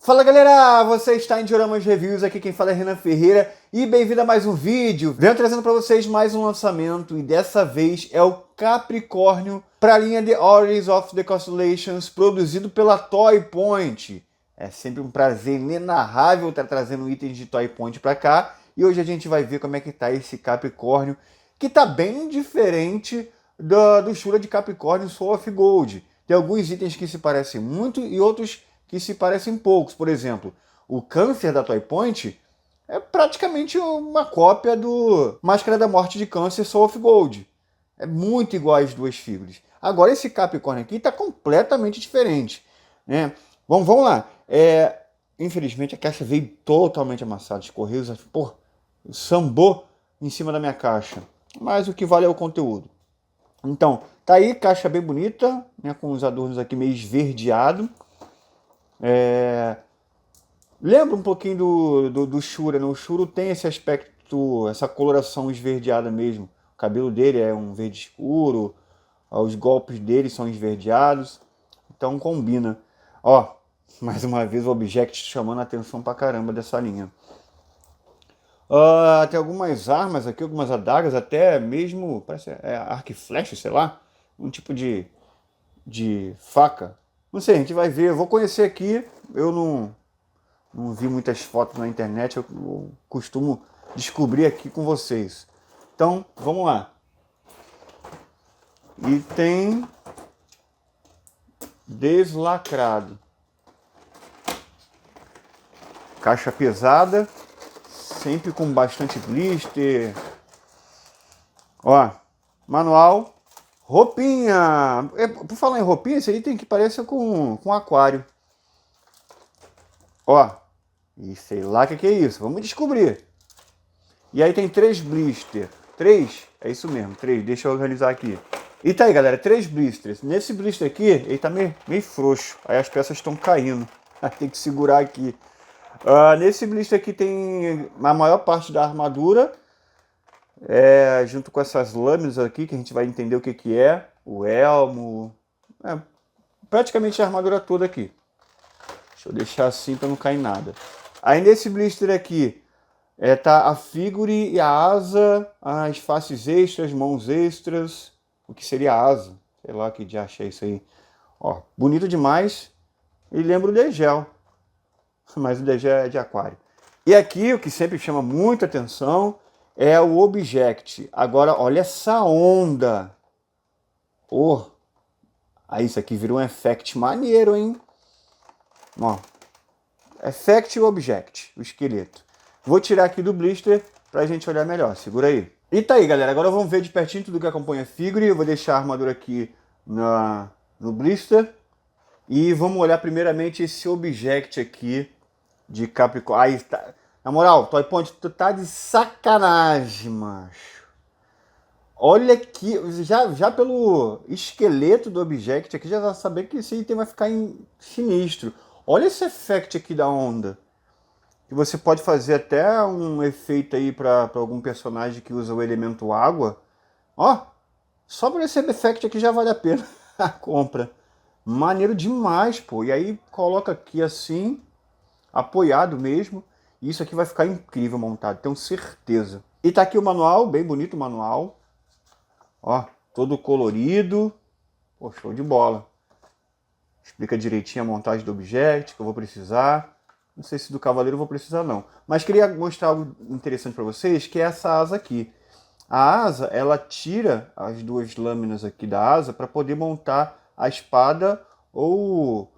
Fala galera, você está em Dioramas Reviews, aqui quem fala é Renan Ferreira e bem-vindo a mais um vídeo. Venho trazendo para vocês mais um lançamento e dessa vez é o Capricórnio para a linha The Origins of the Constellations, produzido pela Toy Point. É sempre um prazer inenarrável estar trazendo itens de Toy Point para cá e hoje a gente vai ver como é que tá esse Capricórnio, que tá bem diferente do Shura de Capricórnio Soul of Gold. Tem alguns itens que se parecem muito e outros que se parecem poucos. Por exemplo, o Câncer da Toy Point é praticamente uma cópia do Máscara da Morte de Câncer Soul of Gold. É muito igual às duas figuras. Agora esse Capricórnio aqui está completamente diferente, né? Vamos lá. Infelizmente a caixa veio totalmente amassada. Os correios, sambou em cima da minha caixa. Mas o que vale é o conteúdo. Então, tá aí, caixa bem bonita, né, com os adornos aqui meio esverdeado. Lembra um pouquinho do Shura, né? O Shura tem esse aspecto, essa coloração esverdeada mesmo. O cabelo dele é um verde escuro, os golpes dele são esverdeados, então combina. Ó, mais uma vez o Object chamando a atenção pra caramba dessa linha. Tem algumas armas aqui, algumas adagas, até mesmo, parece arco e flecha, sei lá, um tipo de faca. Não sei, a gente vai ver. Eu vou conhecer aqui. Eu não vi muitas fotos na internet. Eu costumo descobrir aqui com vocês. Então, vamos lá. Item deslacrado. Caixa pesada. Sempre com bastante blister. Ó, manual. Roupinha! Por falar em roupinha, esse aí tem que parecer com aquário. Ó, e sei lá o que é isso. Vamos descobrir. E aí tem 3 blister. 3? É isso mesmo, 3. Deixa eu organizar aqui. E tá aí, galera, 3 blisters. Nesse blister aqui, ele tá meio frouxo. Aí as peças estão caindo. Tem que segurar aqui. Nesse blister aqui tem a maior parte da armadura. Junto com essas lâminas aqui, que a gente vai entender o que é. O elmo. Praticamente a armadura toda aqui. Deixa eu deixar assim para não cair nada. Aí nesse blister aqui, tá a figure e a asa, as faces extras, mãos extras. O que seria a asa? Sei lá que de acha isso aí. Ó, bonito demais. E lembra o Degel. Mas o Degel é de aquário. E aqui, o que sempre chama muita atenção é o Object. Agora, olha essa onda. Aí isso aqui virou um effect maneiro, hein? Ó, effect e Object, o esqueleto. Vou tirar aqui do blister pra gente olhar melhor. Segura aí. E tá aí, galera. Agora vamos ver de pertinho tudo que acompanha a figure. Eu vou deixar a armadura aqui no blister. E vamos olhar primeiramente esse Object aqui de Capricórnio. Aí tá. Na moral, Toy Point, tu tá de sacanagem, macho. Olha aqui, já pelo esqueleto do Object aqui, já dá pra saber que esse item vai ficar sinistro. Olha esse effect aqui da onda. Que você pode fazer até um efeito aí para algum personagem que usa o elemento água. Ó, só por esse effect aqui já vale a pena a compra. Maneiro demais, pô. E aí coloca aqui assim, apoiado mesmo. E isso aqui vai ficar incrível montado, tenho certeza. E tá aqui o manual, bem bonito o manual. Ó, todo colorido. Pô, show de bola. Explica direitinho a montagem do Object que eu vou precisar. Não sei se do Cavaleiro eu vou precisar não. Mas queria mostrar algo interessante para vocês, que é essa asa aqui. A asa, ela tira as duas lâminas aqui da asa para poder montar a espada ou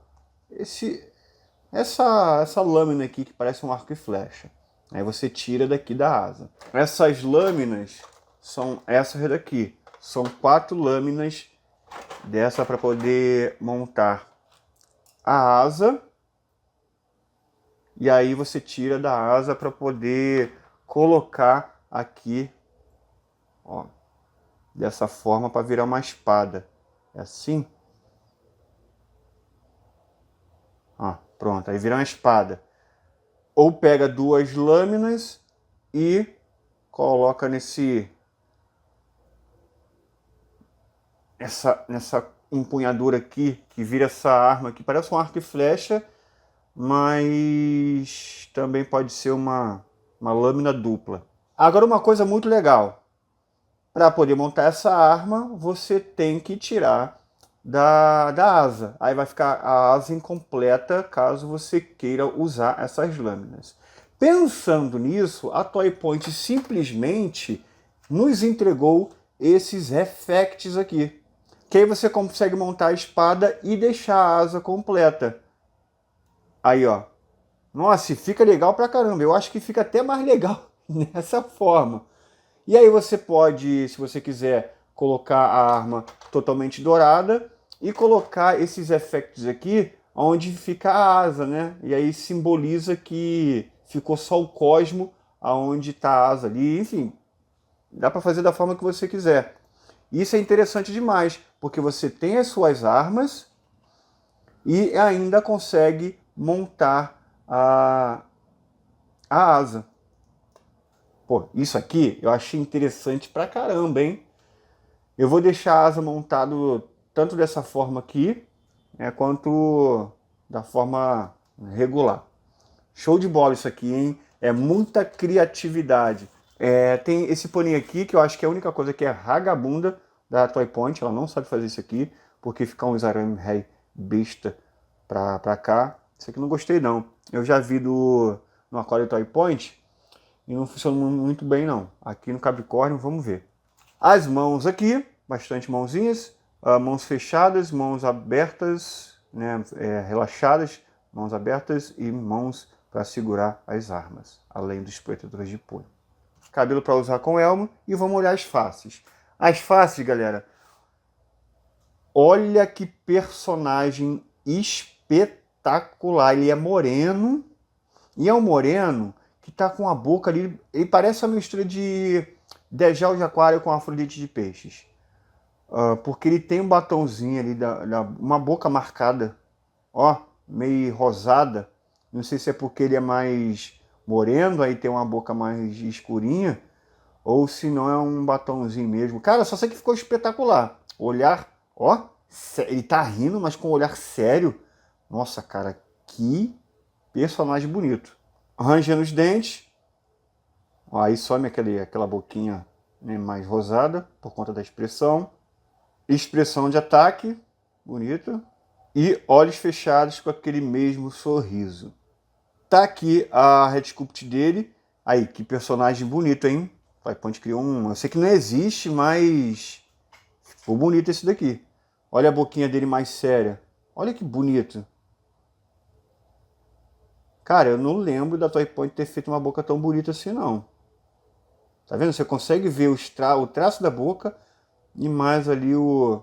essa lâmina aqui que parece um arco e flecha. Aí você tira daqui da asa. Essas lâminas são essas daqui. São 4 lâminas dessa para poder montar a asa. E aí você tira da asa para poder colocar aqui, ó, dessa forma para virar uma espada. É assim. Ó, pronto, aí vira uma espada. Ou pega 2 lâminas e coloca nessa empunhadura aqui, que vira essa arma aqui. Parece um arco e flecha, mas também pode ser uma lâmina dupla. Agora uma coisa muito legal, para poder montar essa arma, você tem que tirar da asa. Aí vai ficar a asa incompleta caso você queira usar essas lâminas. Pensando nisso, a Toy Point simplesmente nos entregou esses effects aqui. Que aí você consegue montar a espada e deixar a asa completa. Aí, ó. Nossa, fica legal pra caramba. Eu acho que fica até mais legal nessa forma. E aí você pode, se você quiser, colocar a arma totalmente dourada e colocar esses effects aqui onde fica a asa, né? E aí simboliza que ficou só o cosmo aonde está a asa ali. Enfim, dá para fazer da forma que você quiser. Isso é interessante demais, porque você tem as suas armas e ainda consegue montar a asa. Pô, isso aqui eu achei interessante pra caramba, hein? Eu vou deixar a asa montado tanto dessa forma aqui, né, quanto da forma regular. Show de bola isso aqui, hein? É muita criatividade. Tem esse paninho aqui, que eu acho que é a única coisa que é vagabunda da Toy Point. Ela não sabe fazer isso aqui, porque fica uns arame rei besta pra cá. Isso aqui não gostei, não. Eu já vi no Aquário Toy Point e não funcionou muito bem, não. Aqui no Capricórnio, vamos ver. As mãos aqui, bastante mãozinhas, mãos fechadas, mãos abertas, né, relaxadas, mãos abertas e mãos para segurar as armas, além dos protetores de punho. Cabelo para usar com elmo e vamos olhar as faces. As faces, galera, olha que personagem espetacular. Ele é moreno e é um moreno que tá com a boca ali, ele parece uma mistura de Degel de aquário com Afrodite de peixes. Porque ele tem um batonzinho ali, uma boca marcada, ó, meio rosada. Não sei se é porque ele é mais moreno, aí tem uma boca mais escurinha, ou se não é um batonzinho mesmo. Cara, só sei que ficou espetacular. Olhar, ó, ele tá rindo, mas com um olhar sério. Nossa, cara, que personagem bonito. Rangendo os dentes. Ó, aí some aquela boquinha, né, mais rosada, por conta da expressão. Expressão de ataque, bonita. E olhos fechados com aquele mesmo sorriso. Tá aqui a Red Sculpt dele. Aí, que personagem bonito, hein? Toy Point criou um... Eu sei que não existe, mas... ficou bonito esse daqui. Olha a boquinha dele mais séria. Olha que bonito. Cara, eu não lembro da Toy Point ter feito uma boca tão bonita assim, não. Tá vendo? Você consegue ver o traço da boca e mais ali o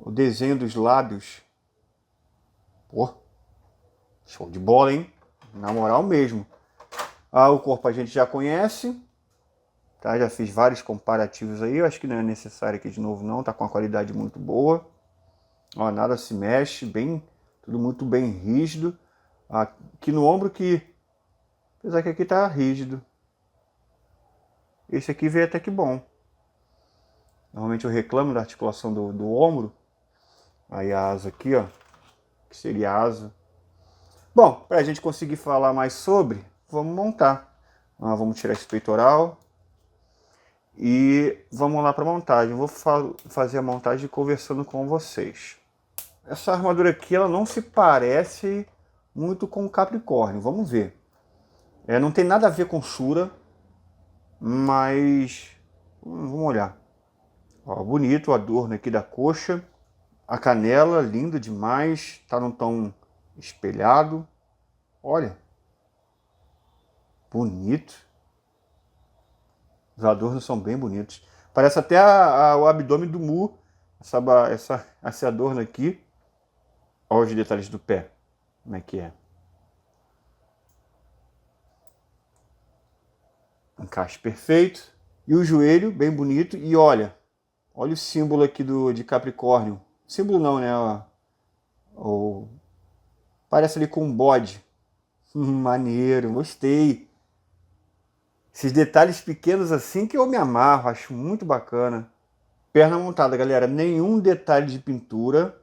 desenho dos lábios. Pô, show de bola, hein? Na moral mesmo. O corpo a gente já conhece. Tá? Já fiz vários comparativos aí. Eu acho que não é necessário aqui de novo, não. Tá com uma qualidade muito boa. Ó, nada se mexe. Tudo muito bem rígido. Aqui no ombro que... apesar que aqui tá rígido. Esse aqui veio até que bom. Normalmente eu reclamo da articulação do ombro. Aí a asa aqui, ó. Que seria a asa. Bom, para a gente conseguir falar mais sobre, vamos montar. Vamos tirar esse peitoral. E vamos lá para a montagem. Eu vou fazer a montagem conversando com vocês. Essa armadura aqui, ela não se parece muito com o Capricórnio. Vamos ver. Não tem nada a ver com Shura. Mas... vamos olhar. Ó, bonito o adorno aqui da coxa. A canela, linda demais. Tá num tom espelhado. Olha. Bonito. Os adornos são bem bonitos. Parece até o abdômen do Mu. Esse adorno aqui. Olha os detalhes do pé. Como é que é. Encaixe perfeito. E o joelho, bem bonito. E olha o símbolo aqui de Capricórnio. Símbolo não, né? Parece ali com um bode. Maneiro, gostei. Esses detalhes pequenos assim que eu me amarro, acho muito bacana. Perna montada, galera. Nenhum detalhe de pintura.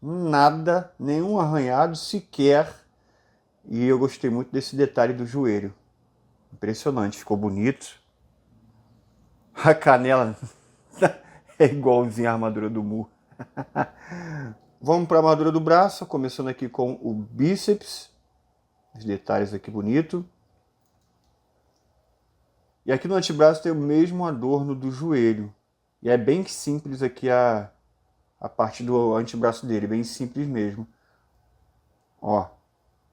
Nada, nenhum arranhado sequer. E eu gostei muito desse detalhe do joelho. Impressionante, ficou bonito. A canela é igualzinha a armadura do Mu. Vamos para a armadura do braço, começando aqui com o bíceps. Os detalhes aqui bonito. E aqui no antebraço tem o mesmo adorno do joelho. E é bem simples aqui a parte do antebraço dele, bem simples mesmo. Ó,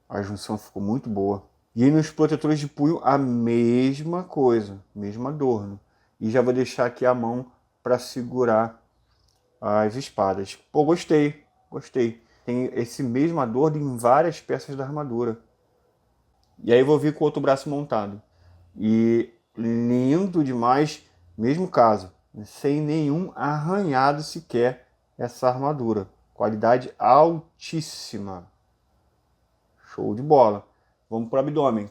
a junção ficou muito boa. E aí nos protetores de punho a mesma coisa, mesmo adorno. E já vou deixar aqui a mão para segurar as espadas. Pô, gostei, gostei. Tem esse mesmo adorno em várias peças da armadura. E aí vou vir com o outro braço montado. E lindo demais, mesmo caso, sem nenhum arranhado sequer essa armadura. Qualidade altíssima. Show de bola. Vamos pro abdômen.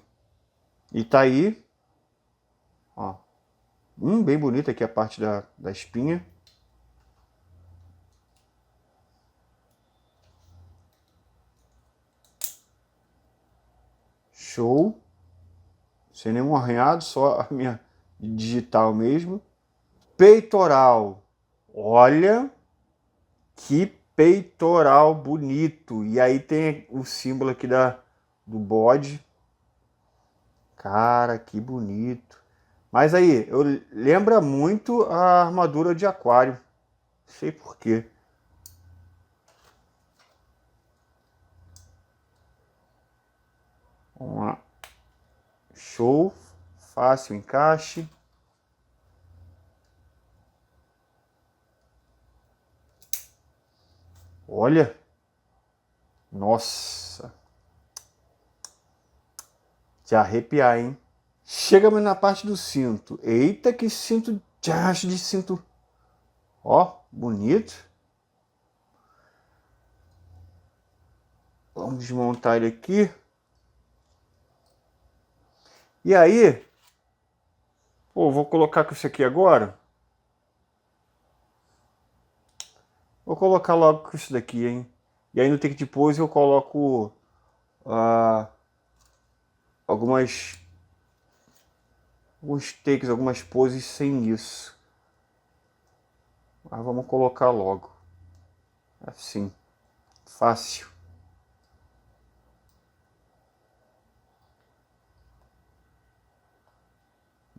E tá aí, ó, bem bonita aqui a parte da espinha. Show. Sem nenhum arranhado, só a minha digital mesmo. Peitoral. Olha que peitoral bonito. E aí tem o símbolo aqui do bode. Cara, que bonito. Mas aí, lembra muito a armadura de aquário. Não sei porquê. Vamos lá. Show. Fácil encaixe. Olha. Nossa. De arrepiar, hein? Chegamos na parte do cinto. Eita, que cinto de cinto. Ó, bonito. Vamos desmontar ele aqui. E aí, pô, vou colocar com isso aqui agora. Vou colocar logo com isso daqui, hein? E aí no take de pose eu coloco alguns takes, algumas poses sem isso. Mas vamos colocar logo. Assim. Fácil.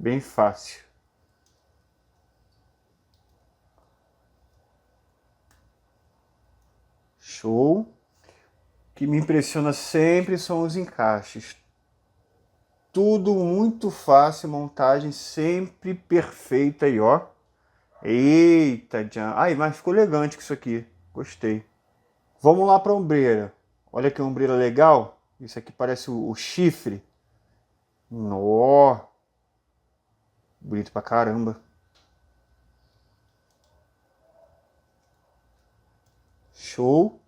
Bem fácil. Show. O que me impressiona sempre são os encaixes. Tudo muito fácil, montagem sempre perfeita aí, ó. Eita, ai, mas ficou elegante com isso aqui. Gostei. Vamos lá para a ombreira. Olha que ombreira legal. Isso aqui parece o chifre. Nó. Bonito pra caramba. Show.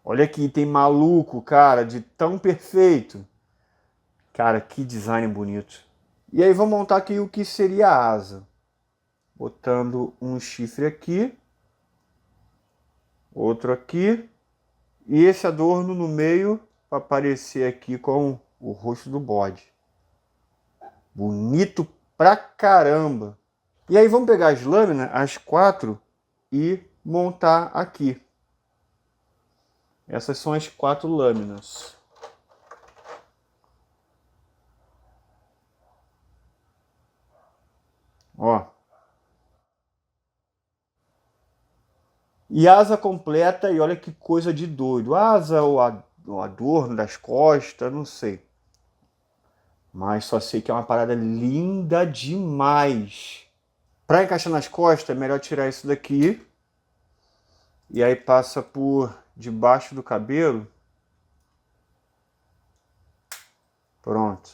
Olha aqui, tem maluco, cara, de tão perfeito. Cara, que design bonito. E aí vamos montar aqui o que seria a asa. Botando um chifre aqui. Outro aqui. E esse adorno no meio para aparecer aqui com o rosto do bode. Bonito pra caramba. E aí vamos pegar as lâminas, as 4, e montar aqui. Essas são as 4 lâminas. Ó. E asa completa, e olha que coisa de doido. Asa ou adorno das costas, não sei. Mas só sei que é uma parada linda demais. Para encaixar nas costas, é melhor tirar isso daqui. E aí passa por debaixo do cabelo. Pronto.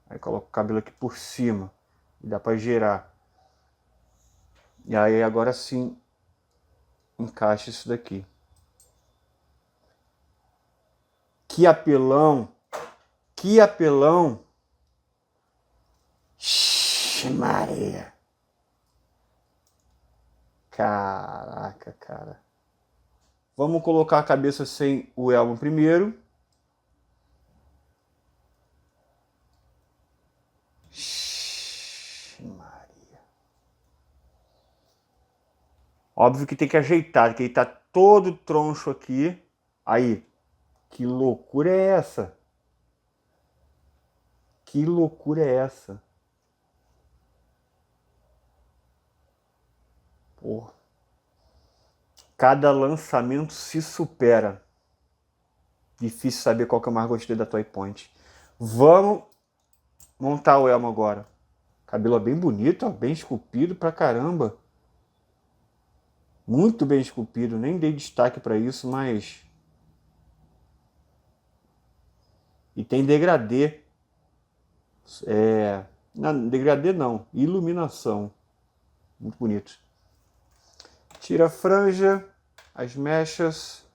Aí coloca o cabelo aqui por cima. E dá para girar. E aí agora sim encaixa isso daqui. Que apelão! Que apelão! Maria! Caraca, cara. Vamos colocar a cabeça sem o elmo primeiro. Óbvio que tem que ajeitar, que ele tá todo troncho aqui. Aí, que loucura é essa? Que loucura é essa? Porra. Cada lançamento se supera. Difícil saber qual que eu mais gostei da Toy Point. Vamos montar o elmo agora. Cabelo bem bonito, ó, bem esculpido pra caramba. Muito bem esculpido. Nem dei destaque pra isso, mas... E tem degradê. Não, degradê não. Iluminação. Muito bonito. Tira a franja, as mechas.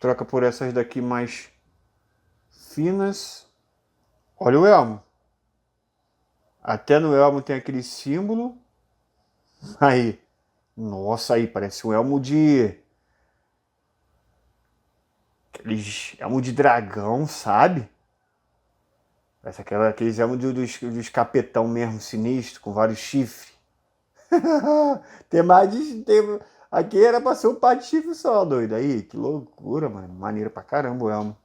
Troca por essas daqui mais finas. Olha o elmo. Até no elmo tem aquele símbolo. Aí. Nossa, aí parece um elmo de... elmo de dragão, sabe? Parece aqueles elmos dos capetão mesmo, sinistro, com vários chifres. Tem mais de... Aqui era pra ser um par de chifre só, doido. Aí, que loucura, mano. Maneiro pra caramba o elmo.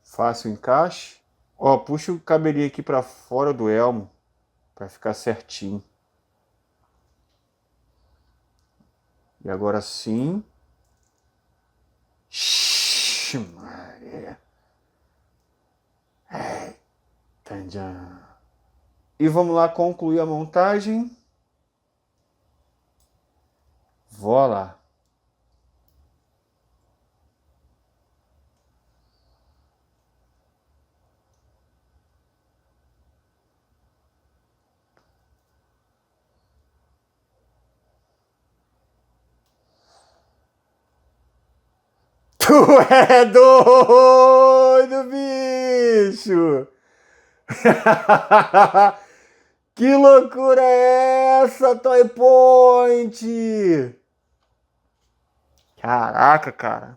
Fácil encaixe. Ó, puxa o cabelinho aqui pra fora do elmo. Pra ficar certinho. E agora sim. Xiii, Maria. E vamos lá concluir a montagem. Vou lá. Tu é doido, bicho! Que loucura é essa, Toy Point? Caraca, cara.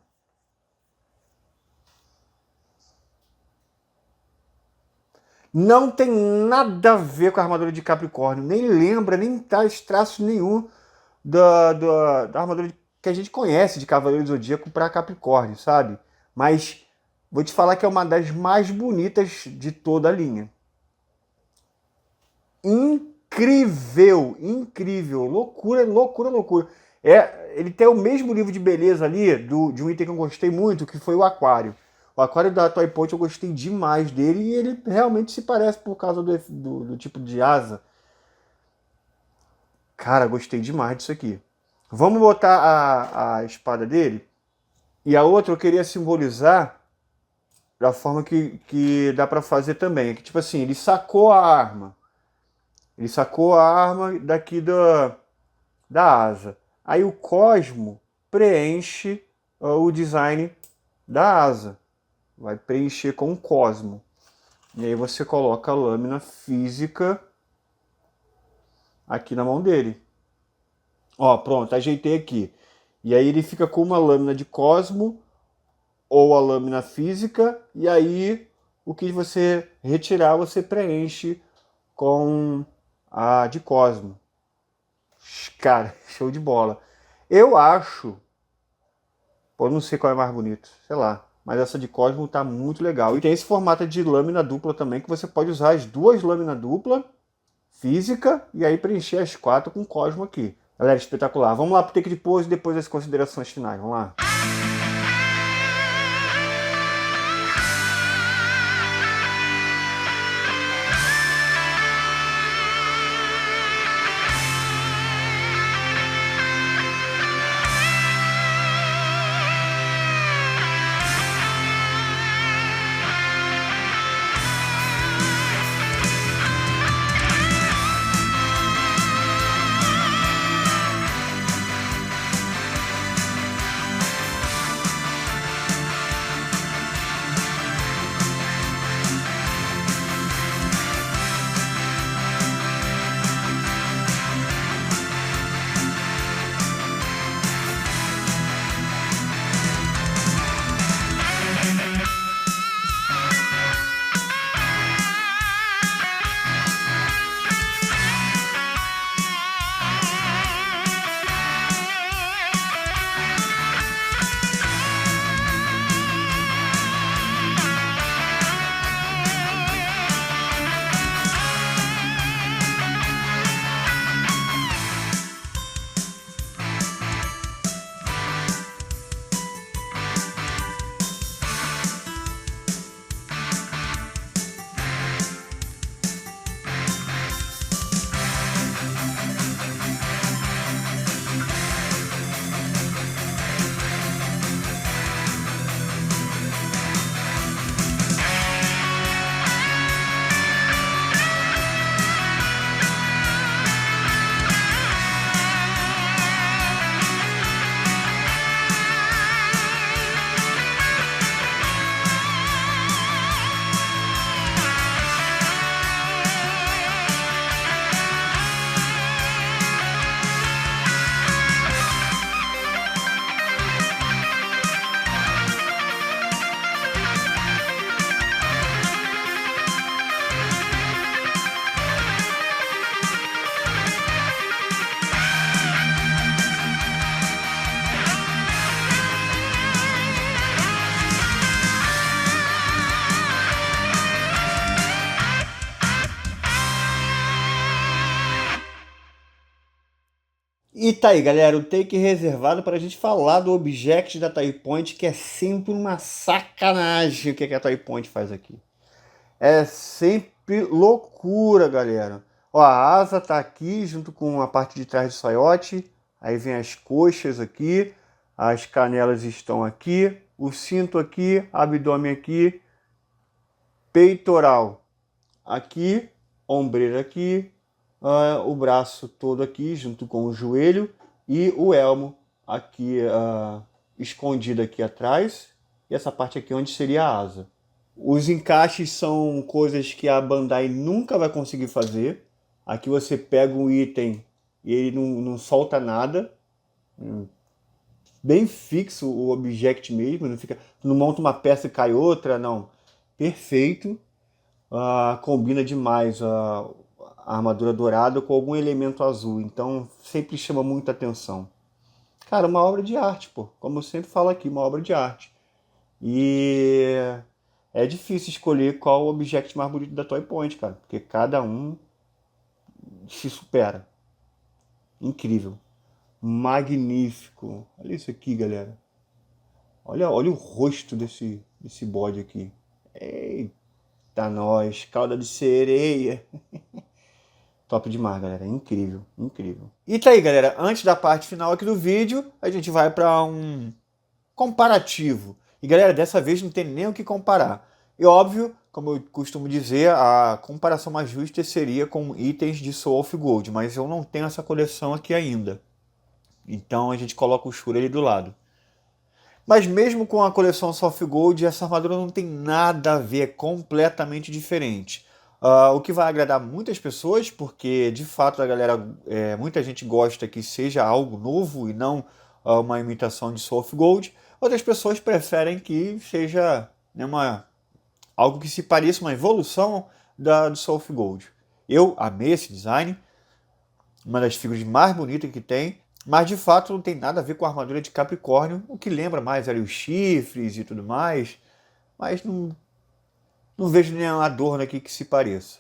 Não tem nada a ver com a armadura de Capricórnio. Nem lembra, nem traz traços nenhum da armadura que a gente conhece de Cavaleiro do Zodíaco para Capricórnio, sabe? Mas vou te falar que é uma das mais bonitas de toda a linha. Incrível, incrível, loucura, loucura, loucura. Ele tem o mesmo nível de beleza ali de um item que eu gostei muito, que foi o Aquário. O Aquário da Toy Point eu gostei demais dele e ele realmente se parece por causa do tipo de asa. Cara, gostei demais disso aqui. Vamos botar a espada dele. E a outra eu queria simbolizar da forma que dá pra fazer também. Que tipo assim, ele sacou a arma. Ele sacou a arma daqui da asa. Aí o Cosmo preenche o design da asa. Vai preencher com o Cosmo. E aí você coloca a lâmina física aqui na mão dele. Ó, pronto, ajeitei aqui. E aí ele fica com uma lâmina de Cosmo ou a lâmina física. E aí o que você retirar você preenche com a de Cosmo. Cara, show de bola. Eu acho... Pô, não sei qual é mais bonito, sei lá. Mas essa de Cosmo tá muito legal. E tem esse formato de lâmina dupla também, que você pode usar as duas lâminas dupla, física, e aí preencher as 4 com Cosmo aqui. Galera, espetacular. Vamos lá pro take de pose e depois as considerações finais. Vamos lá. E tá aí, galera, o take reservado para a gente falar do Object da Toy Point, que é sempre uma sacanagem o que a Toy Point faz aqui. É sempre loucura, galera. Ó, a asa tá aqui junto com a parte de trás do saiote. Aí vem as coxas aqui, as canelas estão aqui, o cinto aqui, abdômen aqui, peitoral aqui, ombreira aqui, o braço todo aqui junto com o joelho e o elmo aqui escondido aqui atrás, e essa parte aqui onde seria a asa. Os encaixes são coisas que a Bandai nunca vai conseguir fazer. Aqui você pega um item e ele não solta nada. Bem fixo o object mesmo. Não monta uma peça e cai outra, não. Perfeito. Combina demais a armadura dourada com algum elemento azul. Então sempre chama muita atenção. Cara, uma obra de arte, pô. Como eu sempre falo aqui, uma obra de arte. E é difícil escolher qual o object mais bonito da Toy Point, cara. Porque cada um se supera. Incrível. Magnífico. Olha isso aqui, galera. Olha o rosto desse bode aqui. Eita, nós. Cauda de sereia. Top demais, galera. Incrível, incrível. E tá aí, galera. Antes da parte final aqui do vídeo, a gente vai para um comparativo. E, galera, dessa vez não tem nem o que comparar. E, óbvio, como eu costumo dizer, a comparação mais justa seria com itens de Soul of Gold. Mas eu não tenho essa coleção aqui ainda. Então, a gente coloca o Shura ali do lado. Mas mesmo com a coleção Soul of Gold, essa armadura não tem nada a ver. É completamente diferente. O que vai agradar muitas pessoas, porque de fato a galera, muita gente gosta que seja algo novo e não uma imitação de Soul of Gold. Outras pessoas preferem que seja, né, algo que se pareça uma evolução do Soul of Gold. Eu amei esse design, uma das figuras mais bonitas que tem, mas de fato não tem nada a ver com a armadura de Capricórnio, o que lembra mais ali os chifres e tudo mais, mas não vejo nenhum adorno aqui que se pareça.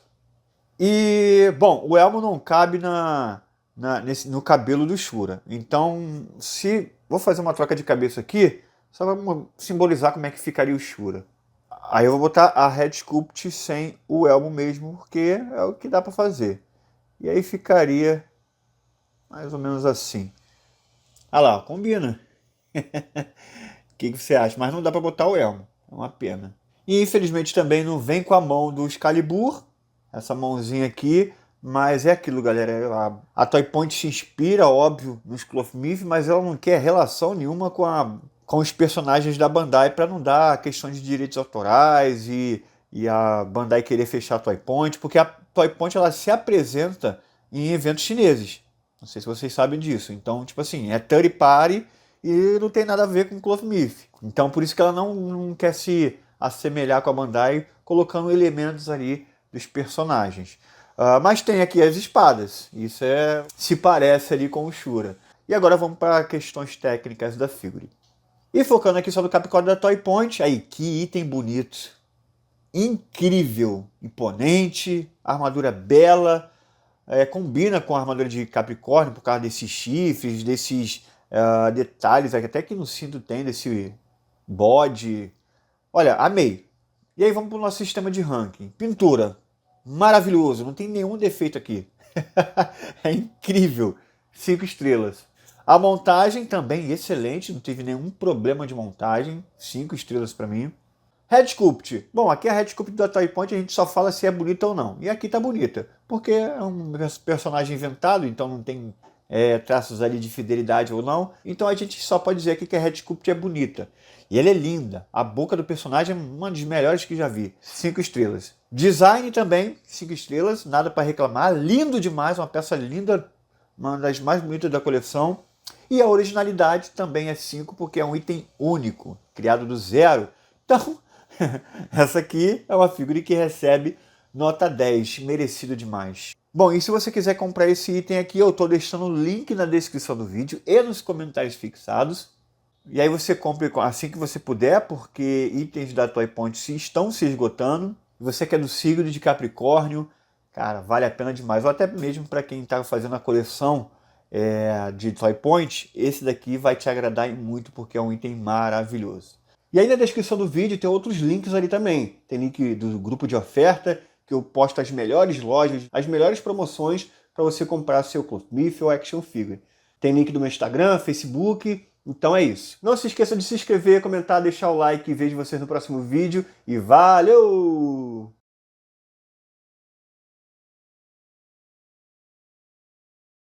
E, bom, o elmo não cabe no cabelo do Shura. Então, vou fazer uma troca de cabeça aqui, só para simbolizar como é que ficaria o Shura. Aí eu vou botar a Head Sculpt sem o elmo mesmo, porque é o que dá para fazer. E aí ficaria mais ou menos assim. Ah lá, combina. O que você acha? Mas não dá para botar o elmo. É uma pena. E infelizmente também não vem com a mão do Excalibur, essa mãozinha aqui, mas é aquilo, galera. A Toy Point se inspira, óbvio, nos Clothmith, mas ela não quer relação nenhuma com os personagens da Bandai para não dar questões de direitos autorais e a Bandai querer fechar a Toy Point, porque a Toy Point ela se apresenta em eventos chineses. Não sei se vocês sabem disso. Então, tipo assim, é third party e não tem nada a ver com Clothmith. Então, por isso que ela não quer se assemelhar com a Bandai, colocando elementos ali dos personagens. Mas tem aqui as espadas. Isso se parece ali com o Shura. E agora vamos para questões técnicas da figure. E focando aqui só no Capricórnio da Toy Point. Aí, que item bonito. Incrível. Imponente. Armadura bela. Combina com a armadura de Capricórnio por causa desses chifres, desses detalhes. Até que no cinto tem desse bode. Olha, amei. E aí vamos para o nosso sistema de ranking. Pintura. Maravilhoso. Não tem nenhum defeito aqui. É incrível. 5 estrelas. A montagem também excelente. Não tive nenhum problema de montagem. 5 estrelas para mim. Head Sculpt. Bom, aqui a Head Sculpt da Toy Point a gente só fala se é bonita ou não. E aqui tá bonita. Porque é um personagem inventado, então não tem traços ali de fidelidade ou não. Então a gente só pode dizer aqui que a Head Sculpt é bonita. E ela é linda. A boca do personagem é uma das melhores que já vi. 5 estrelas. Design também, 5 estrelas. Nada para reclamar. Lindo demais, uma peça linda. Uma das mais bonitas da coleção. E a originalidade também é 5, porque é um item único, criado do zero. Então, essa aqui é uma figura que recebe nota 10. Merecido demais. Bom, e se você quiser comprar esse item aqui, eu estou deixando o link na descrição do vídeo e nos comentários fixados. E aí você compre assim que você puder, porque itens da Toy Point estão se esgotando. Você que é do signo de Capricórnio, cara, vale a pena demais. Ou até mesmo para quem está fazendo a coleção de Toy Point, esse daqui vai te agradar muito porque é um item maravilhoso. E aí na descrição do vídeo tem outros links ali também. Tem link do grupo de oferta, que eu posto as melhores lojas, as melhores promoções para você comprar seu Clothmith ou Action Figure. Tem link do meu Instagram, Facebook, então é isso. Não se esqueça de se inscrever, comentar, deixar o like e vejo vocês no próximo vídeo. E valeu!